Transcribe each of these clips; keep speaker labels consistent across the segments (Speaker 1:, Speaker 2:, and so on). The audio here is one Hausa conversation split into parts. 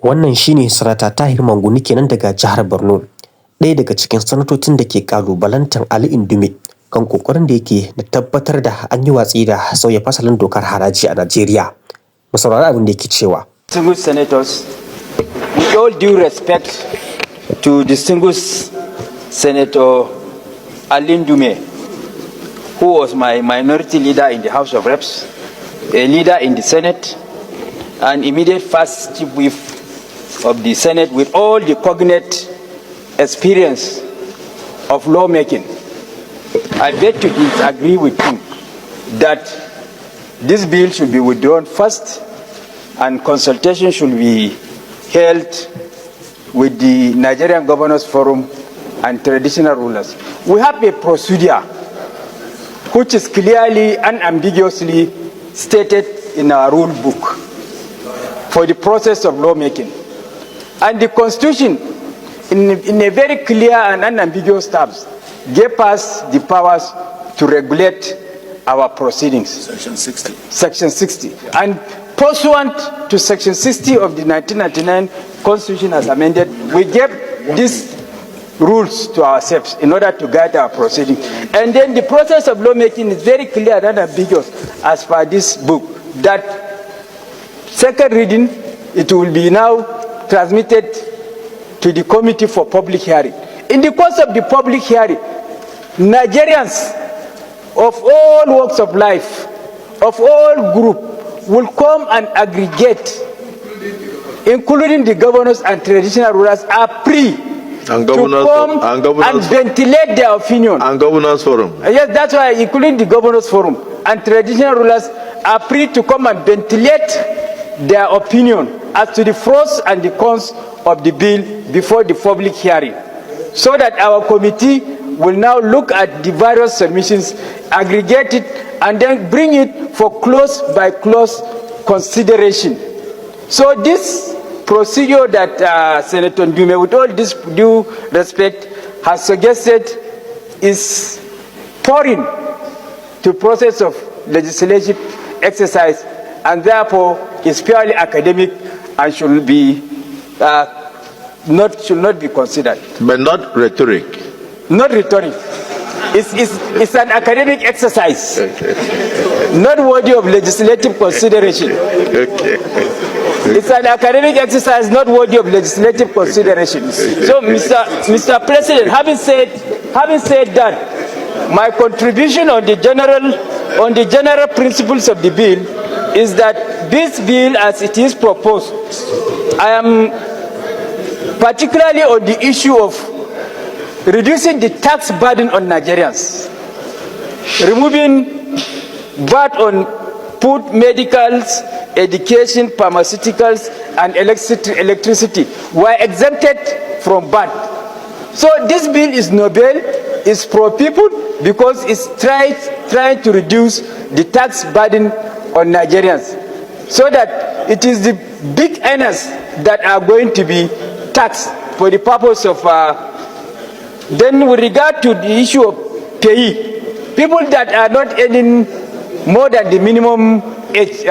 Speaker 1: Wannan shine Sanata Tahir Manguni kenan daga jihar Borno, ɗaya daga cikin sanatocin da ke kalubalantar Ali Ndume kan kokarin da yake da tabbatar da an yi watsi da sauya fasalin dokar haraji a Najeriya. Mu saurari abin da yake cewa.
Speaker 2: Distinguished senators, with all due respect to distinguished Senator Ali Ndume, who was my minority leader in the House of Reps, a leader in the Senate, and immediate first chief whip of the Senate with all the cognate experience of lawmaking, I beg to disagree with him that this bill should be withdrawn first and consultation should be held with the Nigerian Governors Forum and traditional rulers. We have a procedure which is clearly and unambiguously stated in our rule book for the process of lawmaking. And the Constitution, in a very clear and unambiguous terms, gave us the powers to regulate our proceedings. Section 60. Section 60. And pursuant to Section 60 of the 1999 Constitution as amended, we gave these rules to ourselves in order to guide our proceedings. And then the process of lawmaking is very clear and unambiguous as per this book, that second reading, it will be now transmitted to the committee for public hearing. In the course of the public hearing, Nigerians of all walks of life, of all groups, will come and aggregate, including the governors and traditional rulers, are free to come and ventilate their opinion.
Speaker 3: And governors forum.
Speaker 2: Yes, that's why, including the governors forum and traditional rulers, are free to come and ventilate their opinion as to the pros and the cons of the bill before the public hearing, so that our committee will now look at the various submissions, aggregate it, and then bring it for clause by clause consideration. So this procedure that Senator Ndume, with all this due respect, has suggested is foreign to process of legislative exercise, and therefore is purely academic and should not be considered.
Speaker 3: But not rhetoric.
Speaker 2: Not rhetoric. It's an academic exercise, not worthy of legislative consideration. It's an academic exercise not worthy of legislative consideration. So, Mr. President, having said that, my contribution on the general principles of the bill is that this bill, as it is proposed, I am particularly on the issue of reducing the tax burden on Nigerians, removing VAT on food, medicals, education, pharmaceuticals, and electricity were exempted from VAT. So this bill is noble, is pro-people, because it's trying to reduce the tax burden on Nigerians, so that it is the big earners that are going to be taxed for the purpose of. Then with regard to the issue of payee, people that are not earning more than the minimum wage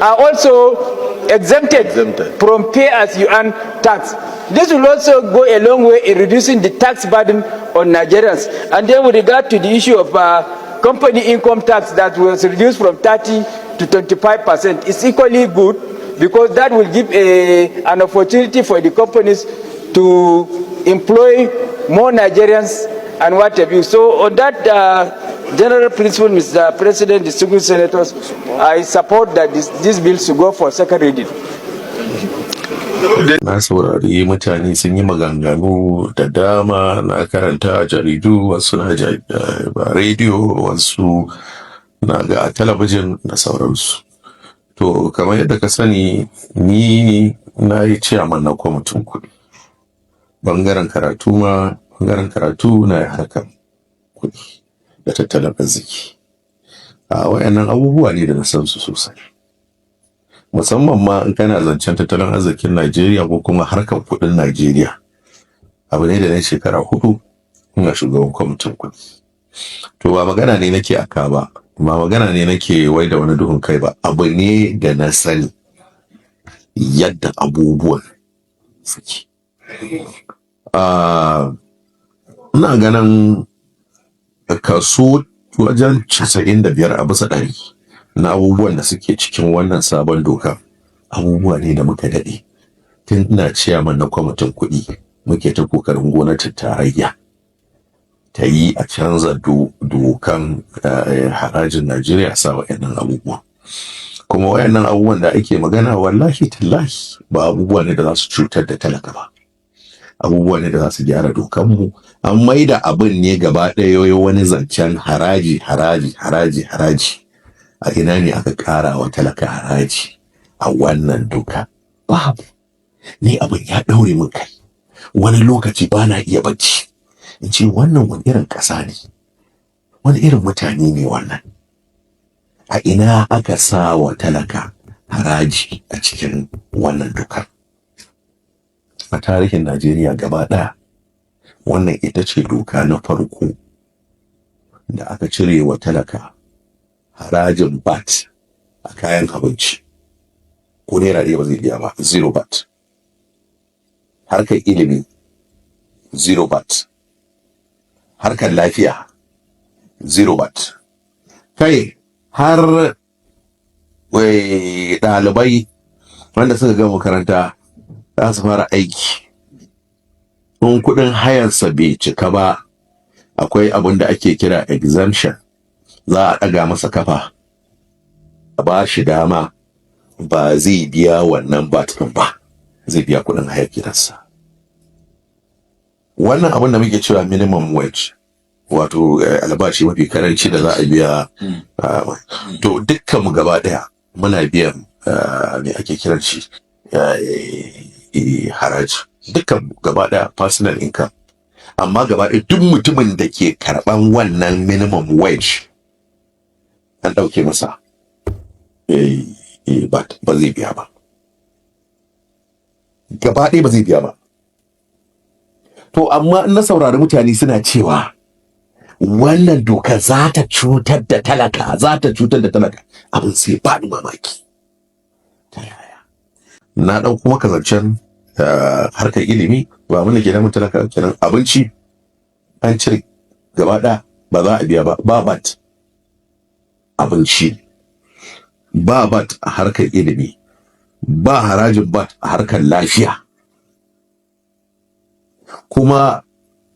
Speaker 2: are also exempted from pay as you earn tax. This will also go a long way in reducing the tax burden on Nigerians. And then with regard to the issue of company income tax that was reduced from 30 to 25%, it's equally good, because that will give an opportunity for the companies to employ more Nigerians and what have you. So on that general principle, Mr. President, distinguished senators, I support that this bill should go for second reading.
Speaker 4: Na saurari mutane sun yi maganganu da dama, na karanta a jaridu, wasu na rediyo, wasu na ga talabijin da sauransu. To kamar yadda ka sani, ni na yi ciyaman na kwamitin kuɗi. Bangaren karatu na yi harkar kuɗi da tattalin arziki. A wayannan abubuwa ne da na san su sosai. Musamman ma in kana zancen tattalin arzikin Najeriya ko kuma harkar kuɗin Najeriya. Abu ne da na shekara 4 ina shugaban kwamitin kuɗi. To ba magana ne nake aka ba, ba magana ne nake wai da wani duhun kai ba, abu ne da na sani. yadda abubuwan suke. Ina ganin kaso wajen 95 a bisa ɗari na abubuwan da suke cikin wannan sabon doka abubuwa ne da muka daɗe tun ina ciyaman na kwamitin kuɗi muke ta kokarin gwamnatin tarayya ta yi a canza dokan harajin Najeriya sa waɗannan abubuwa. Kuma waɗannan abubuwan da ake magana wallahi tallahi ba abubuwa ne da za su cutar da talaka ba. Abubuwa ne da za su gyara dokanmu. An maida abin ne gaba ɗaya wani zancen haraji. A ina ne aka ƙara wa talaka haraji a wannan doka? Babu. Ni abin ya ɗaure min kai. Wani lokaci ba na iya bacci. In ce wannan wani irin ƙasa ne? Wani irin mutane ne wannan? A ina aka sa wa talaka haraji a cikin wannan dokar? A tarihin Najeriya gaba ɗaya, wannan ita ce doka na farko da aka cire wa talaka harajin VAT a kayan abinci. Ko naira ɗaya ba zai biya ba, zero VAT. Harkar ilimi, zero VAT. Harkar lafiya, zero VAT. Kai, har ɗalibai wanda suka gama makaranta za su fara aiki. In kuɗin hayarsa bai cika ba, akwai abin da ake kira exemption. Za a ɗaga masa kafa, a ba shi dama ba zai biya wannan VAT ɗin ba, zai biya kuɗin hayar gidansa. Wannan abin da muke cewa minimum wage, wato albashi mafi karanci da za a biya, to dukkan mu gaba ɗaya muna biyan me ake kiran shi haraji. Dukkan gaba ɗaya personal income. Amma gaba ɗaya duk mutumin da ke karɓan wannan minimum wage an ɗauke masa ba zai biya ba. Gaba ɗaya ba zai biya ba. To amma in na saurari mutane suna cewa wannan doka za ta cutar da talaka, abin sai ba ni mamaki. Ta yaya? Na ɗauko maka zancen harkar ilimi, ba mun da ke damun talaka kenan. Abinci an cire gaba ɗaya ba za a biya ba, ba VAT. Abinci ba VAT a harkar ilimi, ba harajin VAT a harkar lafiya. Kuma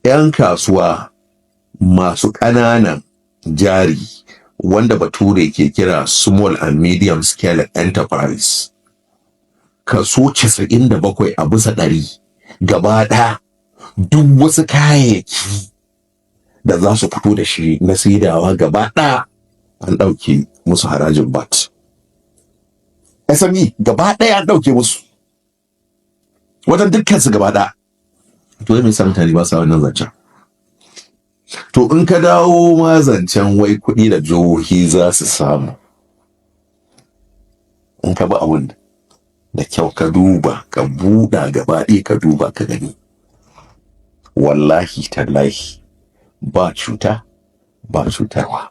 Speaker 4: 'yan kasuwa masu ƙananan jari wanda bature ke kira small and medium scale enterprise, kaso 97 a bisa ɗari gaba ɗaya duk wasu kayayyaki da za su fito da shi na saidawa gaba ɗaya an ɗauke musu harajin VAT. SME gaba ɗaya an ɗauke musu, wajen dukkansu gaba ɗaya. To me yasa mutane ba sa wannan zancen? To in ka dawo ma zancen wai kuɗi da jihohi za su samu, in ka bi abun da kyau ka duba, ka buɗa gaba ɗaya ka duba ka gani, wallahi tallahi ba cuta ba cutarwa.